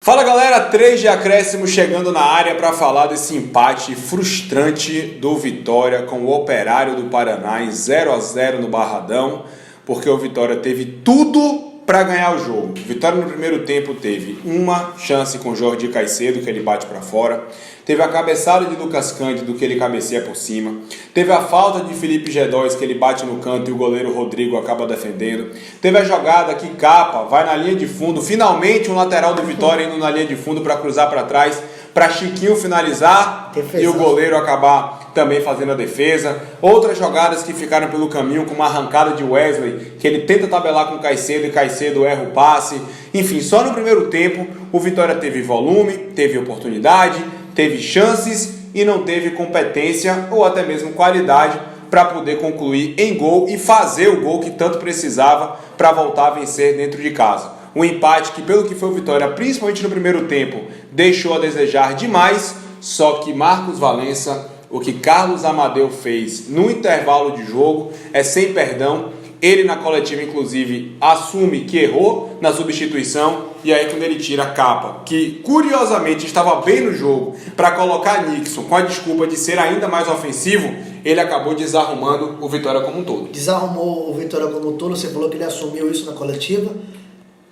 Fala galera, 3 de acréscimo chegando na área para falar desse empate frustrante do Vitória com o Operário do Paraná em 0-0 no Barradão, porque o Vitória teve tudo para ganhar o jogo. O Vitória no primeiro tempo teve uma chance com o Jordi Caicedo, que ele bate para fora, teve a cabeçada de Lucas Cândido, que ele cabeceia por cima, teve a falta de Felipe Gedóis, que ele bate no canto e o goleiro Rodrigo acaba defendendo, teve a jogada que Capa vai na linha de fundo, finalmente um lateral do Vitória indo na linha de fundo para cruzar para trás, para Chiquinho finalizar e o goleiro acabar também fazendo a defesa. Outras jogadas que ficaram pelo caminho, com uma arrancada de Wesley, que ele tenta tabelar com Caicedo e Caicedo erra o passe. Enfim, só no primeiro tempo o Vitória teve volume, teve oportunidade, teve chances e não teve competência ou até mesmo qualidade para poder concluir em gol e fazer o gol que tanto precisava para voltar a vencer dentro de casa. Um empate que, pelo que foi o Vitória, principalmente no primeiro tempo, deixou a desejar demais, só que Marcos Valença, o que Carlos Amadeu fez no intervalo de jogo é sem perdão. Ele na coletiva, inclusive, assume que errou na substituição e aí quando ele tira a Capa, que curiosamente estava bem no jogo, para colocar Nixon com a desculpa de ser ainda mais ofensivo, ele acabou desarrumando o Vitória como um todo. Desarrumou o Vitória como um todo, você falou que ele assumiu isso na coletiva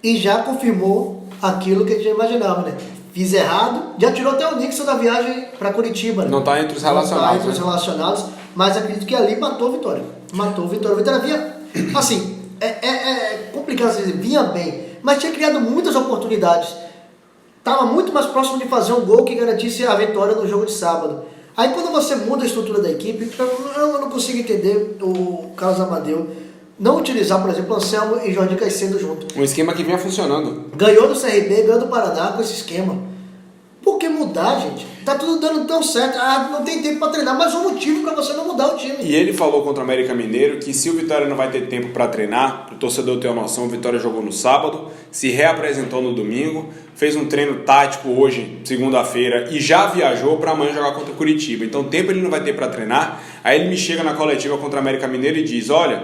e já confirmou aquilo que a gente já imaginava, né? Fiz errado, já tirou até o Nixon da viagem para Curitiba, né? Não está entre os relacionados. Não está entre os relacionados, mas acredito que ali matou o Vitória. Matou o Vitória. O Vitória vinha, assim, é complicado dizer, vinha bem, mas tinha criado muitas oportunidades. Estava muito mais próximo de fazer um gol que garantisse a vitória no jogo de sábado. Aí quando você muda a estrutura da equipe, eu não consigo entender o Carlos Amadeu não utilizar, por exemplo, Anselmo e Jordi Caicedo junto. Um esquema que vinha funcionando. Ganhou do CRB, ganhou do Paraná com esse esquema. Por que mudar, gente? Tá tudo dando tão certo. Não tem tempo para treinar, mas um motivo para você não mudar o time. E ele falou contra o América Mineiro que se o Vitória não vai ter tempo para treinar, o torcedor ter uma noção, o Vitória jogou no sábado, se reapresentou no domingo, fez um treino tático hoje, segunda-feira, e já viajou para amanhã jogar contra o Curitiba. Então tempo ele não vai ter para treinar. Aí ele me chega na coletiva contra o América Mineiro e diz, olha,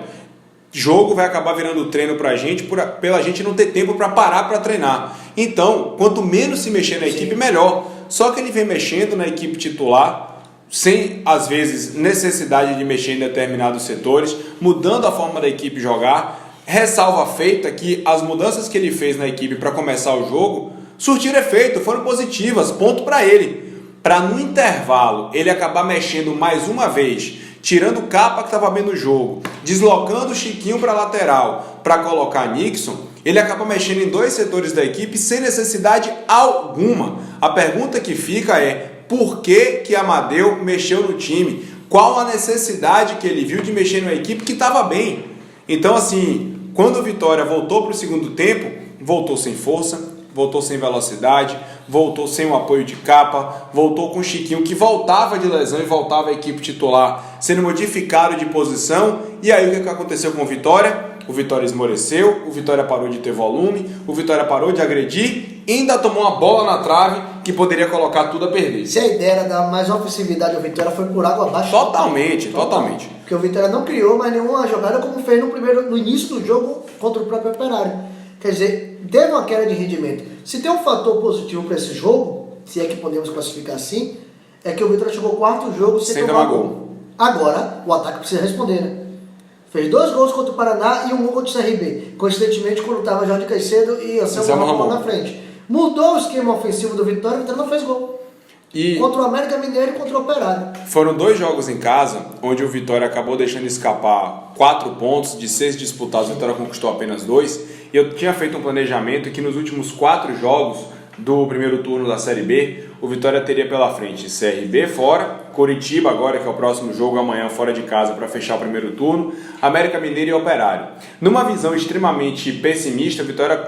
jogo vai acabar virando treino pra gente, pela gente não ter tempo para parar para treinar. Então, quanto menos se mexer na equipe, melhor. Só que ele vem mexendo na equipe titular, sem, às vezes, necessidade de mexer em determinados setores, mudando a forma da equipe jogar. Ressalva feita que as mudanças que ele fez na equipe para começar o jogo surtiram efeito, foram positivas, ponto para ele. Para no intervalo ele acabar mexendo mais uma vez, tirando o Capa que estava bem no jogo, deslocando o Chiquinho para a lateral para colocar Nixon, ele acaba mexendo em 2 setores da equipe sem necessidade alguma. A pergunta que fica é, por que Amadeu mexeu no time? Qual a necessidade que ele viu de mexer numa equipe que estava bem? Então assim, quando o Vitória voltou para o segundo tempo, voltou sem força, voltou sem velocidade, voltou sem o apoio de Capa, voltou com o Chiquinho que voltava de lesão e voltava à equipe titular, sendo modificado de posição. E aí o que aconteceu com o Vitória? O Vitória esmoreceu, o Vitória parou de ter volume, o Vitória parou de agredir e ainda tomou uma bola na trave que poderia colocar tudo a perder. Se a ideia era dar mais ofensividade ao Vitória, foi por água abaixo. Totalmente. Porque o Vitória não criou mais nenhuma jogada como fez no início do jogo contra o próprio Operário. Quer dizer, teve uma queda de rendimento. Se tem um fator positivo para esse jogo, se é que podemos classificar assim, é que o Vitória chegou ao 4º jogo sem tomar gol. Agora, o ataque precisa responder, né? Fez 2 gols contra o Paraná e 1 gol contra o CRB. Coincidentemente, quando estava Jordi Caicedo e Anselmo Ramon na frente. Mudou o esquema ofensivo do Vitória, o Vitória não fez gol. E contra o América Mineiro e contra o Operário. Foram 2 jogos em casa, onde o Vitória acabou deixando escapar 4 pontos, de 6 disputados, o Vitória conquistou apenas 2. E eu tinha feito um planejamento que nos últimos 4 jogos do primeiro turno da Série B, o Vitória teria pela frente CRB fora, Curitiba agora, que é o próximo jogo, amanhã fora de casa para fechar o primeiro turno, América Mineiro e Operário. Numa visão extremamente pessimista, o Vitória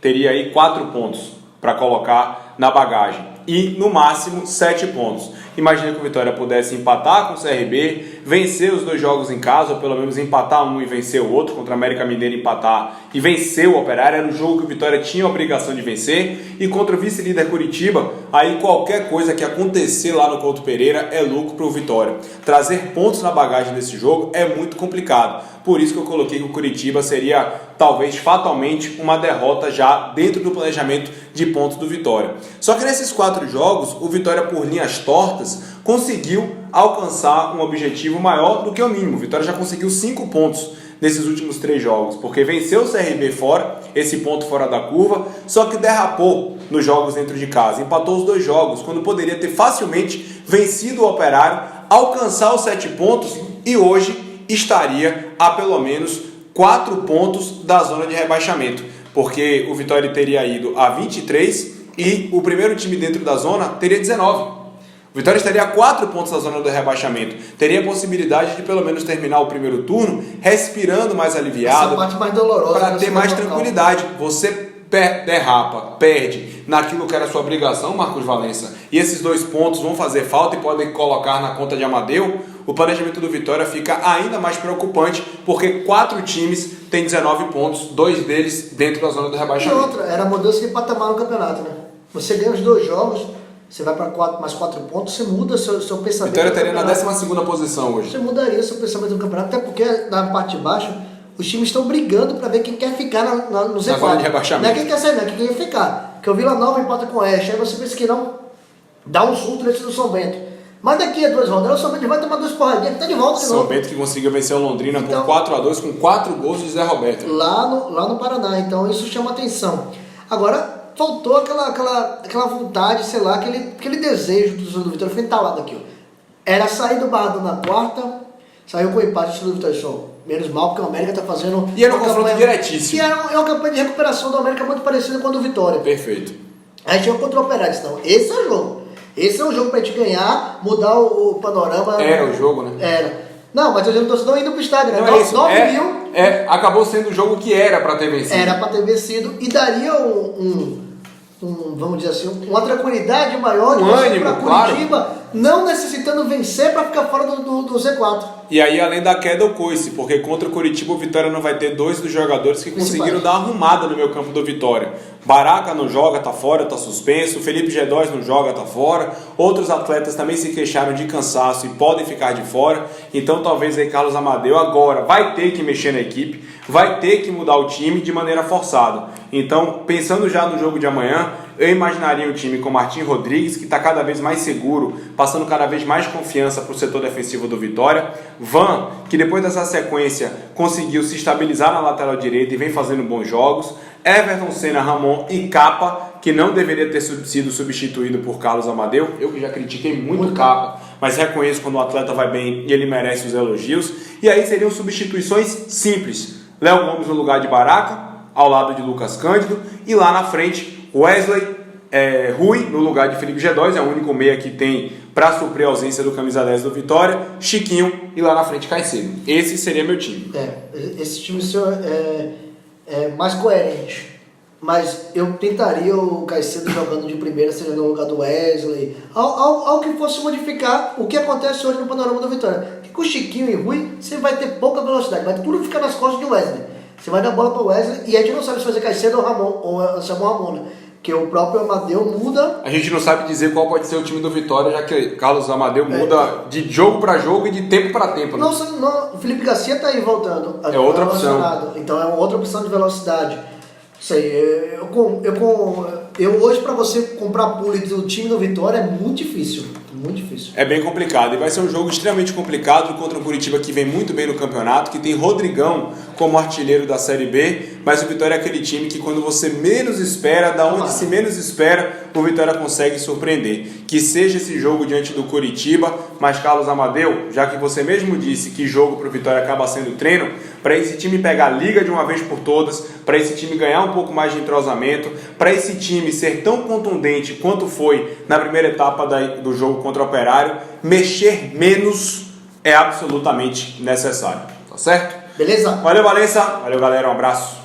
teria aí 4 pontos para colocar na bagagem e no máximo 7 pontos. Imagina que o Vitória pudesse empatar com o CRB, vencer os 2 jogos em casa, ou pelo menos empatar um e vencer o outro, contra o América Mineiro empatar e vencer o Operário, era o jogo que o Vitória tinha a obrigação de vencer, e contra o vice-líder Curitiba, aí qualquer coisa que acontecer lá no Couto Pereira é lucro para o Vitória. Trazer pontos na bagagem desse jogo é muito complicado, por isso que eu coloquei que o Curitiba seria talvez fatalmente uma derrota já dentro do planejamento de pontos do Vitória. Só que nesses 4 jogos, o Vitória por linhas tortas conseguiu alcançar um objetivo maior do que o mínimo. O Vitória já conseguiu 5 pontos nesses últimos 3 jogos, porque venceu o CRB fora, esse ponto fora da curva, só que derrapou nos jogos dentro de casa, empatou os 2 jogos, quando poderia ter facilmente vencido o Operário, alcançar os 7 pontos e hoje estaria a pelo menos 4 pontos da zona de rebaixamento, porque o Vitória teria ido a 23 e o primeiro time dentro da zona teria 19. O Vitória estaria a 4 pontos da zona do rebaixamento. Teria a possibilidade de pelo menos terminar o primeiro turno respirando mais aliviado. Essa parte mais dolorosa. Para ter mais tranquilidade. Você derrapa, perde naquilo que era sua obrigação, Marcos Valença, e esses 2 pontos vão fazer falta e podem colocar na conta de Amadeu. O planejamento do Vitória fica ainda mais preocupante, porque 4 times têm 19 pontos, 2 deles dentro da zona do rebaixamento. E outra, era a mudança de patamar no campeonato, né? Você ganha os 2 jogos, você vai para mais 4 pontos, você muda seu pensamento. Vitória estaria na 12ª posição hoje. Você mudaria seu pensamento no campeonato, até porque na parte de baixo os times estão brigando para ver quem quer ficar no Z4. Na zona de rebaixamento. Não é quem quer sair, não é quem quer ficar. Porque o Vila Nova empata com o Oeste, aí você pensa que não dá um surto nesse do São Bento. Mas daqui a 2 rodadas o São Bento vai tomar 2 porradinhas e tá de volta de novo. São Bento que conseguiu vencer o Londrina por 4-2 com 4 gols de Zé Roberto. Lá no Paraná, então isso chama atenção. Agora, faltou aquela vontade, sei lá, aquele desejo do Vitória. Foi entalado aqui, ó. Era sair do Barradão na quarta, saiu com o empate do Vitória Show. Menos mal, porque o América tá fazendo... E era um confronto diretíssimo. E é uma campanha de recuperação do América muito parecida com a do Vitória. Perfeito. Aí tinha contra o Operário, então esse é o jogo. Esse é o jogo pra gente ganhar, mudar o panorama. Era o jogo, né? Era. Não, mas eu torcedor indo pro estádio, né? Não é isso. 9 mil. Acabou sendo o jogo que era pra ter vencido. Era pra ter vencido e daria vamos dizer assim, uma tranquilidade maior de ânimo, para Curitiba, claro, não necessitando vencer para ficar fora do Z4. E aí, além da queda, o coice, porque contra o Curitiba o Vitória não vai ter 2 dos jogadores que conseguiram dar uma arrumada no meio campo do Vitória. Baraca não joga, tá fora, tá suspenso. Felipe G2 não joga, tá fora. Outros atletas também se queixaram de cansaço e podem ficar de fora. Então talvez aí Carlos Amadeu agora vai ter que mexer na equipe, vai ter que mudar o time de maneira forçada. Então, pensando já no jogo de amanhã, eu imaginaria um time com Martim Rodrigues, que está cada vez mais seguro, passando cada vez mais confiança para o setor defensivo do Vitória. Van, que depois dessa sequência conseguiu se estabilizar na lateral direita e vem fazendo bons jogos. Everton, Senna, Ramon e Capa, que não deveria ter sido substituído por Carlos Amadeu. Eu que já critiquei muito Capa, mas reconheço quando o atleta vai bem e ele merece os elogios. E aí seriam substituições simples. Léo Gomes no lugar de Baraca, ao lado de Lucas Cândido, e lá na frente Wesley Rui no lugar de Felipe G2, é o único meia que tem para suprir a ausência do camisa 10 do Vitória, Chiquinho, e lá na frente Caicedo. Esse seria meu time. Esse time seu é mais coerente, mas eu tentaria o Caicedo jogando de primeira, seja no lugar do Wesley, algo que fosse modificar o que acontece hoje no panorama do Vitória. Porque com o Chiquinho e Rui você vai ter pouca velocidade, vai tudo ficar nas costas de Wesley. Você vai dar bola para o Wesley e a gente não sabe se fazer Caicedo ou Ramon, ou Samuel Ramon, que o próprio Amadeu muda. A gente não sabe dizer qual pode ser o time do Vitória, já que Carlos Amadeu muda de jogo para jogo e de tempo para tempo. Né? Não, o Felipe Garcia está aí voltando. É outra opção. Então é uma outra opção de velocidade. Isso aí, eu hoje para você comprar pule do time do Vitória é muito difícil. Muito difícil. É bem complicado. E vai ser um jogo extremamente complicado contra um Curitiba que vem muito bem no campeonato, que tem Rodrigão como artilheiro da Série B, mas o Vitória é aquele time que quando você menos espera, da onde se menos espera, o Vitória consegue surpreender. Que seja esse jogo diante do Curitiba, mas Carlos Amadeu, já que você mesmo disse que jogo para o Vitória acaba sendo treino, para esse time pegar a liga de uma vez por todas, para esse time ganhar um pouco mais de entrosamento, para esse time ser tão contundente quanto foi na primeira etapa do jogo contra o Operário, mexer menos é absolutamente necessário. Tá certo? Beleza? Valeu, Valença. Valeu, galera. Um abraço.